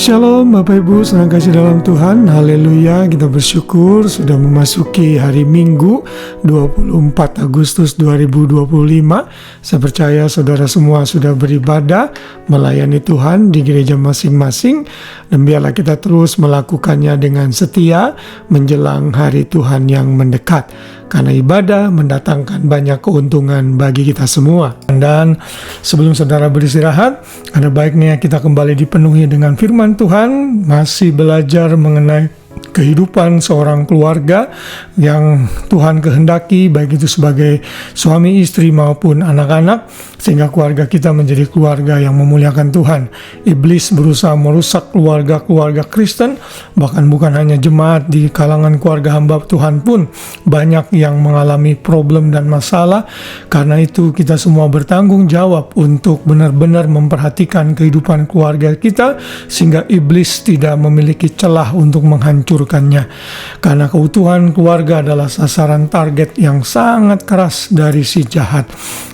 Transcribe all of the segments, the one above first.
Shalom Bapak Ibu, senang kasih dalam Tuhan. Haleluya, kita bersyukur sudah memasuki hari Minggu 24 Agustus 2025. Saya percaya saudara semua sudah beribadah, melayani Tuhan di gereja masing-masing. Dan biarlah kita terus melakukannya dengan setia menjelang hari Tuhan yang mendekat. Karena ibadah mendatangkan banyak keuntungan bagi kita semua. Dan sebelum saudara beristirahat, ada baiknya kita kembali dipenuhi dengan firman Tuhan, masih belajar mengenai kehidupan seorang keluarga yang Tuhan kehendaki, baik itu sebagai suami, istri maupun anak-anak, sehingga keluarga kita menjadi keluarga yang memuliakan Tuhan. Iblis berusaha merusak keluarga-keluarga Kristen, bahkan bukan hanya jemaat, di kalangan keluarga hamba Tuhan pun banyak yang mengalami problem dan masalah. Karena itu kita semua bertanggung jawab untuk benar-benar memperhatikan kehidupan keluarga kita, sehingga iblis tidak memiliki celah untuk menghancurkannya. Karena keutuhan keluarga adalah sasaran target yang sangat keras dari si jahat.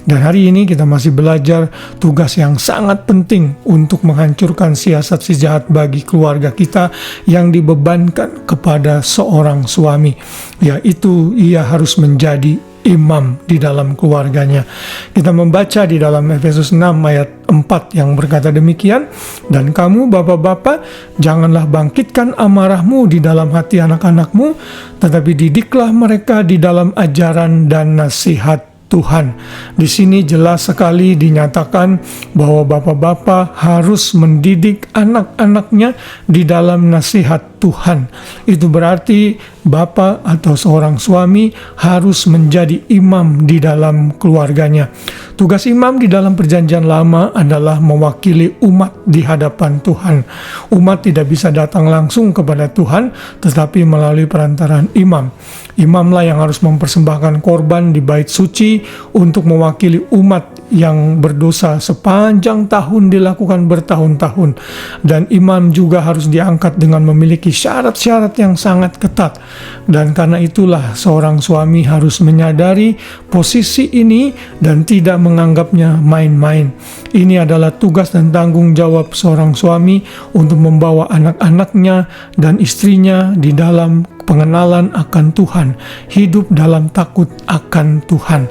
Dan hari ini kita masih belajar tugas yang sangat penting untuk menghancurkan siasat si jahat bagi keluarga kita yang dibebankan kepada seorang suami, yaitu ia harus menjadi imam di dalam keluarganya. Kita membaca di dalam Efesus 6 ayat 4 yang berkata demikian, "Dan kamu bapak-bapak, janganlah bangkitkan amarahmu di dalam hati anak-anakmu, tetapi didiklah mereka di dalam ajaran dan nasihat Tuhan." Di sini jelas sekali dinyatakan bahwa bapak-bapak harus mendidik anak-anaknya di dalam nasihat Tuhan. Itu berarti bapak atau seorang suami harus menjadi imam di dalam keluarganya. Tugas imam di dalam Perjanjian Lama adalah mewakili umat di hadapan Tuhan. Umat tidak bisa datang langsung kepada Tuhan, tetapi melalui perantaraan imam. Imamlah yang harus mempersembahkan korban di bait suci untuk mewakili umat yang berdosa sepanjang tahun, dilakukan bertahun-tahun. Dan imam juga harus diangkat dengan memiliki syarat-syarat yang sangat ketat. Dan karena itulah seorang suami harus menyadari posisi ini dan tidak menganggapnya main-main. Ini adalah tugas dan tanggung jawab seorang suami untuk membawa anak-anaknya dan istrinya di dalam pengenalan akan Tuhan, hidup dalam takut akan Tuhan.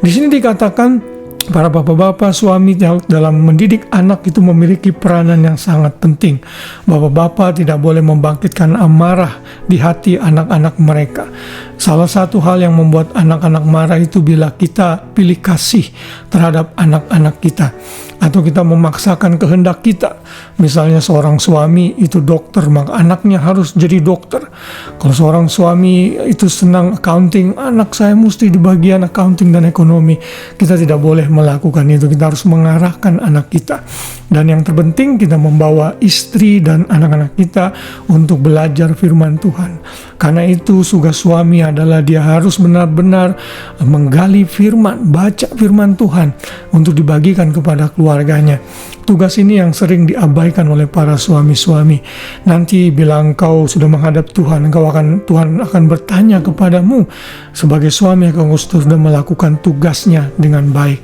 Di sini dikatakan para bapak-bapak, suami dalam mendidik anak itu memiliki peranan yang sangat penting. Bapak-bapak tidak boleh membangkitkan amarah di hati anak-anak mereka. Salah satu hal yang membuat anak-anak marah itu bila kita pilih kasih terhadap anak-anak kita, atau kita memaksakan kehendak kita. Misalnya seorang suami itu dokter, maka anaknya harus jadi dokter. Kalau seorang suami itu senang accounting, anak saya mesti di bagian accounting dan ekonomi. Kita tidak boleh melakukan itu. Kita harus mengarahkan anak kita. Dan yang terpenting, kita membawa istri dan anak-anak kita untuk belajar firman Tuhan. Karena itu tugas suami adalah dia harus benar-benar menggali firman, baca firman Tuhan untuk dibagikan kepada keluarganya. Tugas ini yang sering diabaikan oleh para suami-suami. Nanti bila engkau sudah menghadap Tuhan, Tuhan akan bertanya kepadamu, sebagai suami engkau sudah melakukan tugasnya dengan baik.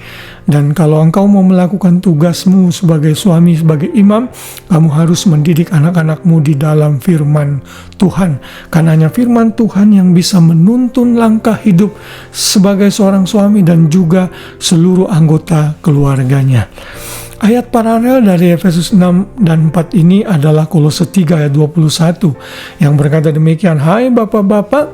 Dan kalau engkau mau melakukan tugasmu sebagai suami, sebagai imam, kamu harus mendidik anak-anakmu di dalam firman Tuhan. Karena hanya firman Tuhan yang bisa menuntun langkah hidup sebagai seorang suami dan juga seluruh anggota keluarganya. Ayat paralel dari Efesus 6 dan 4 ini adalah Kolose 3 ayat 21 yang berkata demikian, "Hai bapak-bapak,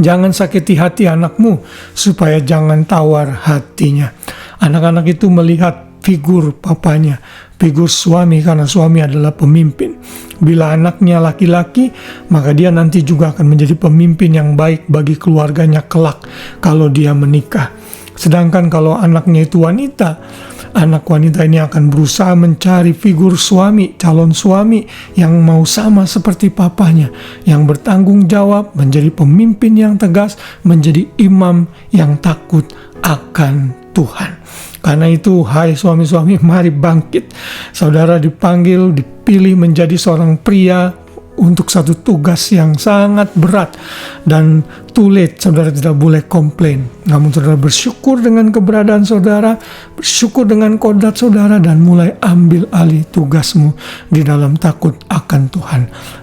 jangan sakiti hati anakmu supaya jangan tawar hatinya." Anak-anak itu melihat figur papanya, figur suami, karena suami adalah pemimpin. Bila anaknya laki-laki, maka dia nanti juga akan menjadi pemimpin yang baik bagi keluarganya kelak kalau dia menikah. Sedangkan kalau anaknya itu wanita, anak wanita ini akan berusaha mencari figur suami, calon suami yang mau sama seperti papanya, yang bertanggung jawab, menjadi pemimpin yang tegas, menjadi imam yang takut akan Tuhan. Karena itu, hai suami-suami, mari bangkit. Saudara dipanggil, dipilih menjadi seorang pria untuk satu tugas yang sangat berat dan too late, saudara tidak boleh komplain. Namun saudara bersyukur dengan keberadaan saudara, bersyukur dengan kodrat saudara, dan mulai ambil alih tugasmu di dalam takut akan Tuhan.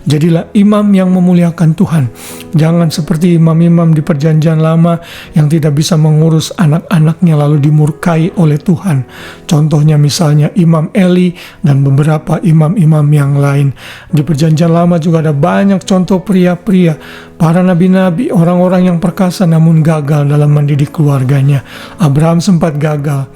Jadilah imam yang memuliakan Tuhan. Jangan seperti imam-imam di perjanjian lama yang tidak bisa mengurus anak-anaknya lalu dimurkai oleh Tuhan. Contohnya misalnya Imam Eli dan beberapa imam-imam yang lain. Di perjanjian lama juga ada banyak contoh pria-pria, para nabi-nabi, orang-orang yang perkasa namun gagal dalam mendidik keluarganya. Abraham sempat gagal,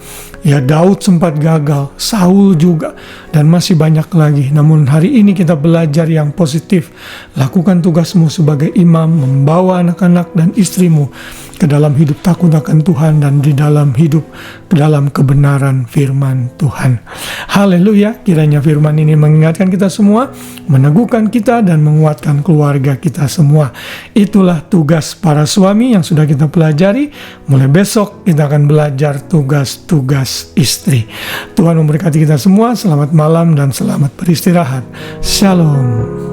ya Daud sempat gagal, Saul juga, dan masih banyak lagi. Namun hari ini kita belajar yang positif. Lakukan tugasmu sebagai imam, membawa anak-anak dan istrimu ke dalam hidup takut akan Tuhan dan di dalam hidup ke dalam kebenaran firman Tuhan. Haleluya, kiranya firman ini mengingatkan kita semua, meneguhkan kita dan menguatkan keluarga kita semua. Itulah tugas para suami yang sudah kita pelajari. Mulai besok kita akan belajar tugas-tugas istri. Tuhan memberkati kita semua. Selamat malam dan selamat beristirahat. Shalom.